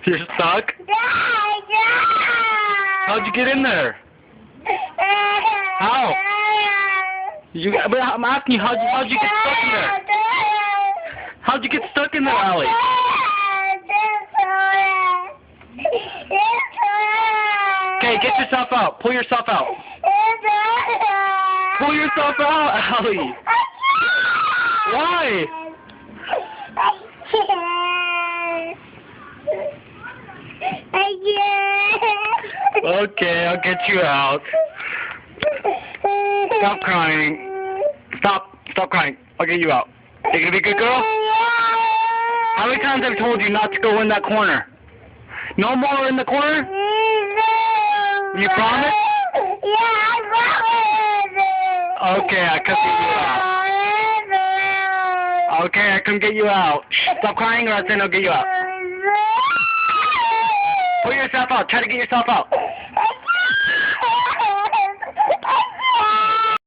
You're stuck? How'd you get in there? How? But I'm asking you, how'd you get stuck in there? How'd you get stuck in there, Allie? Okay, get yourself out. Pull yourself out. Pull yourself out, Allie. Why? Okay, I'll get you out. Stop crying. Stop crying. I'll get you out. You gonna be a good girl? How many times have I told you not to go in that corner? No more in the corner? You promise? Yeah, I promise. Okay, I come get you out. Okay, I come get you out. Stop crying or else then I'll get you out. Pull yourself out. Try to get yourself out.